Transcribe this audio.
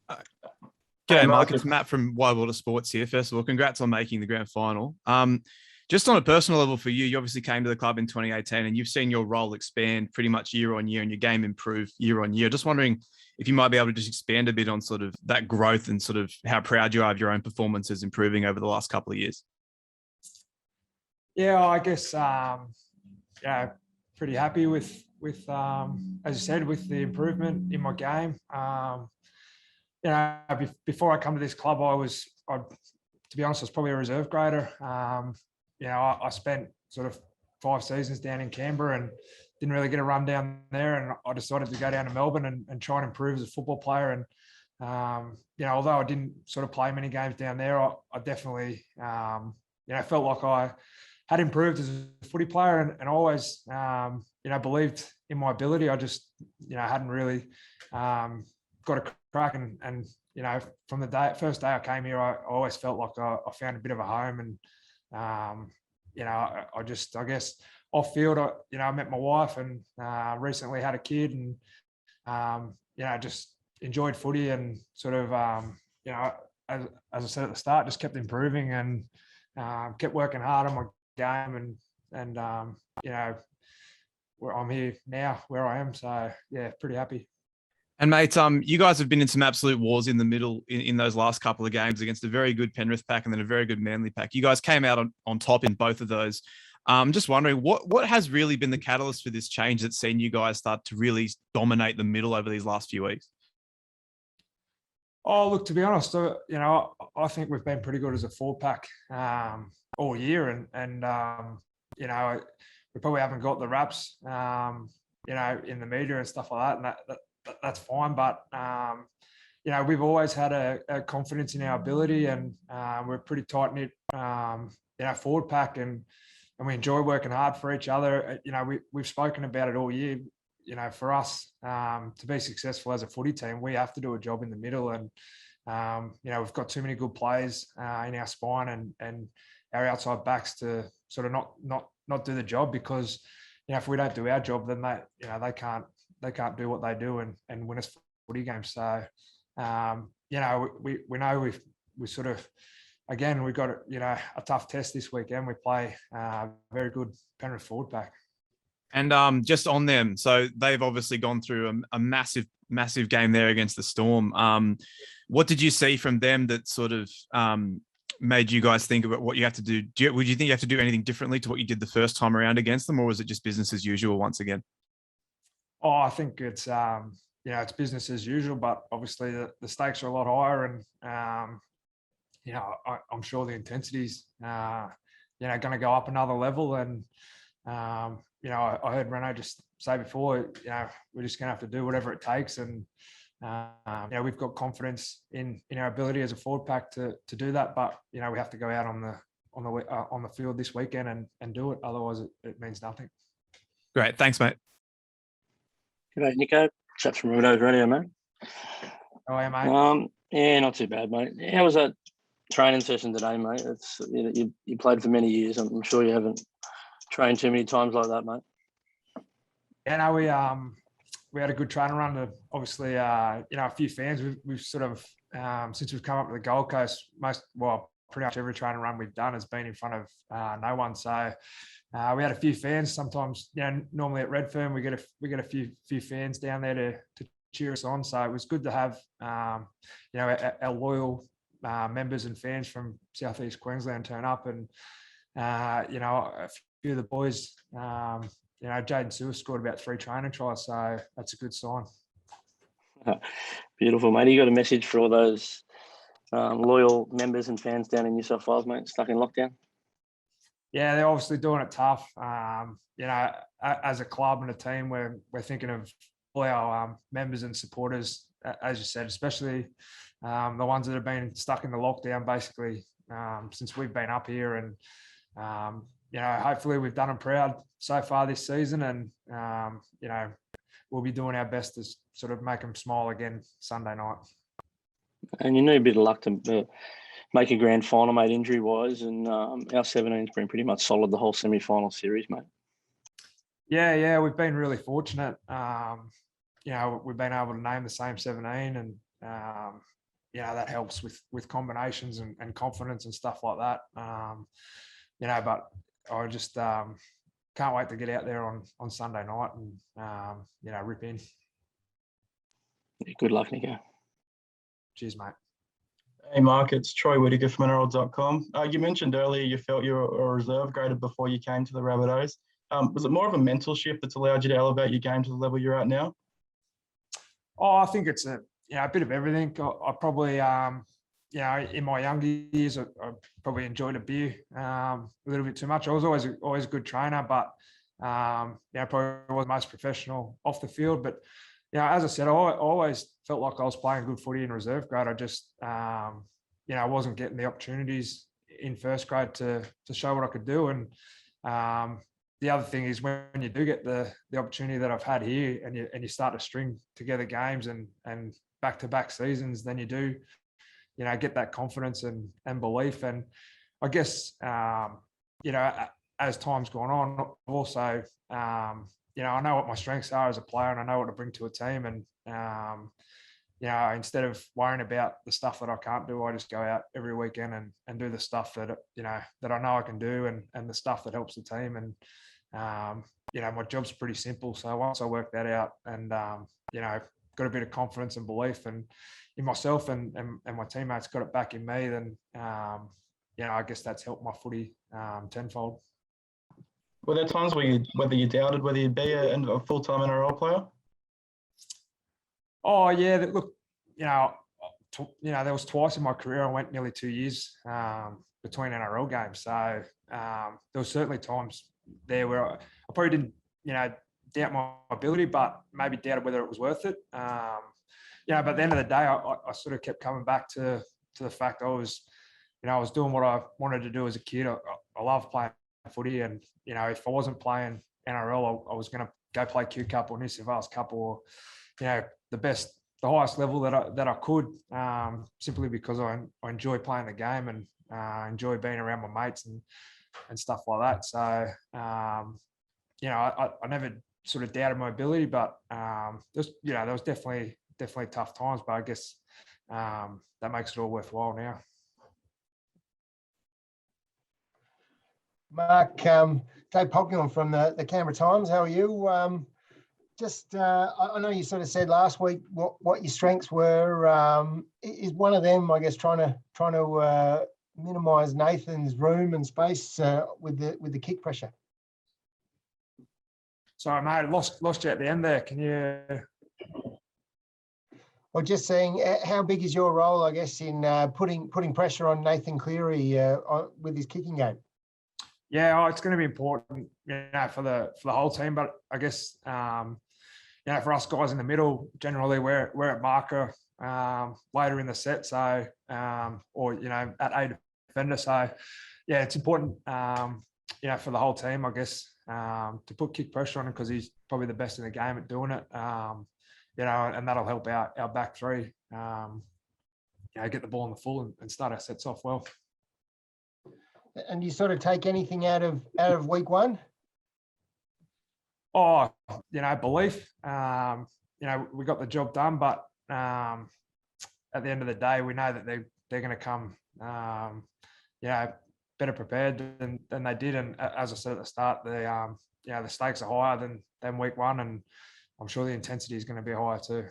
Uh, Hey, G'day, Mike. Marcus. It's Matt from Wide Water Sports here. First of all, congrats on making the grand final. Just on a personal level for you, you obviously came to the club in 2018 and you've seen your role expand pretty much year on year and your game improve year on year. Just wondering if you might be able to just expand a bit on sort of that growth and sort of how proud you are of your own performances improving over the last couple of years. Yeah, I guess yeah, pretty happy as you said, with the improvement in my game. Before I come to this club, to be honest, I was probably a reserve grader. I spent sort of 5 seasons down in Canberra and didn't really get a run down there. And I decided to go down to Melbourne and try and improve as a football player. And, although I didn't sort of play many games down there, I definitely, felt like I had improved as a footy player and always, believed in my ability. I just, hadn't really got a crack. And from the first day I came here, I always felt like I found a bit of a home. And, I guess off field, I met my wife and recently had a kid and, just enjoyed footy and sort of, as I said at the start, just kept improving and kept working hard on my game and where I'm here now, where I am. So yeah, pretty happy. And mate, you guys have been in some absolute wars in the middle in those last couple of games against a very good Penrith pack and then a very good Manly pack. You guys came out on top in both of those. Just wondering what has really been the catalyst for this change that's seen you guys start to really dominate the middle over these last few weeks? Oh, look, to be honest, I think we've been pretty good as a forward pack all year, and we probably haven't got the raps, in the media and stuff like that, and that's fine. But we've always had a confidence in our ability, and we're pretty tight knit, forward pack, and we enjoy working hard for each other. We've spoken about it all year. For us to be successful as a footy team, we have to do a job in the middle. And, we've got too many good players in our spine and our outside backs to sort of not do the job because, if we don't do our job, then they can't do what they do and win us footy games. So, we know we sort of, again, we've got, a tough test this weekend. We play a very good Penrith forward pack. And just on them, so they've obviously gone through a massive, massive game there against the Storm. What did you see from them that sort of made you guys think about what you have to do? Would you think you have to do anything differently to what you did the first time around against them, or was it just business as usual once again? Oh, I think it's it's business as usual, but obviously the stakes are a lot higher, and I'm sure the intensity's going to go up another level, and I heard Reno just say before, we're just going to have to do whatever it takes. And, we've got confidence in our ability as a forward pack to do that. But, we have to go out on the field this weekend and do it. Otherwise, it means nothing. Great. Thanks, mate. G'day, Nico. Chat from Rabbitohs Radio, mate. How are you, mate? Yeah, not too bad, mate. How was that training session today, mate? It's you played for many years. I'm sure you haven't trained too many times like that, mate. Yeah, no, we had a good training run. To obviously, a few fans. We've sort of since we've come up to the Gold Coast, pretty much every training run we've done has been in front of no one. So we had a few fans. Sometimes, normally at Redfern we get a few fans down there to cheer us on. So it was good to have our loyal members and fans from Southeast Queensland turn up, and a few of the boys. Jaden Sewer scored about 3 training tries, so that's a good sign. Beautiful, mate. You got a message for all those loyal members and fans down in New South Wales, mate, stuck in lockdown? Yeah, they're obviously doing it tough. As a club and a team, we're thinking of all our members and supporters, as you said, especially the ones that have been stuck in the lockdown basically since we've been up here. And hopefully we've done them proud so far this season, and we'll be doing our best to sort of make them smile again Sunday night. And you need a bit of luck to make a grand final, mate, injury wise, and our 17's been pretty much solid the whole semi-final series, mate. Yeah, we've been really fortunate. We've been able to name the same 17, and that helps with combinations and confidence and stuff like that. But I just can't wait to get out there on Sunday night and rip in. Good luck, Nico. Cheers, mate. Hey, Mark, it's Troy Whittaker from NRL.com. You mentioned earlier you felt you were a reserve grader before you came to the Rabbitohs. Was it more of a mental shift that's allowed you to elevate your game to the level you're at now? Oh, I think it's a bit of everything. I probably, in my younger years, I probably enjoyed a beer a little bit too much. I was always a good trainer, but probably wasn't most professional off the field. But as I said, I always felt like I was playing good footy in reserve grade. I just, I wasn't getting the opportunities in first grade to show what I could do. And the other thing is when you do get the opportunity that I've had here, and you start to string together games and back-to-back seasons, then you do, get that confidence and belief. And I guess, as time's gone on, also, I know what my strengths are as a player, and I know what to bring to a team. And, instead of worrying about the stuff that I can't do, I just go out every weekend and do the stuff that, that I know I can do and the stuff that helps the team. And, my job's pretty simple. So once I work that out and, got a bit of confidence and belief and in myself and my teammates got it back in me, then, I guess that's helped my footy tenfold. Were there times whether you doubted whether you'd be a full-time NRL player? Oh, yeah. Look, there was twice in my career I went nearly 2 years between NRL games. So there was certainly times there where I probably didn't, doubt my ability, but maybe doubted whether it was worth it. But at the end of the day, I sort of kept coming back to the fact I was doing what I wanted to do as a kid. I love playing footy, and if I wasn't playing NRL, I was going to go play Q Cup or New South Wales Cup or the highest level that I could, simply because I enjoy playing the game and enjoy being around my mates and stuff like that. So I never sort of doubted my ability, but there was definitely tough times, but I guess that makes it all worthwhile now. Mark, Dave Pogba from the Canberra Times. How are you? I know you sort of said last week what your strengths were. Is one of them, I guess, trying to minimise Nathan's room and space with the kick pressure? Sorry, mate, lost you at the end there. Can you? Well, just saying, how big is your role, I guess, in putting pressure on Nathan Cleary with his kicking game? Yeah, it's going to be important, for the whole team. But I guess, for us guys in the middle, generally we're at marker later in the set, so or at a defender. So yeah, it's important, for the whole team, I guess, to put kick pressure on him because he's probably the best in the game at doing it. And that'll help our back three, get the ball in the full and start our sets off well. And do you sort of take anything out of week one? Oh, belief. We got the job done, but at the end of the day, we know that they're going to come, better prepared than they did. And as I said at the start, the stakes are higher than week one, and I'm sure the intensity is going to be higher too.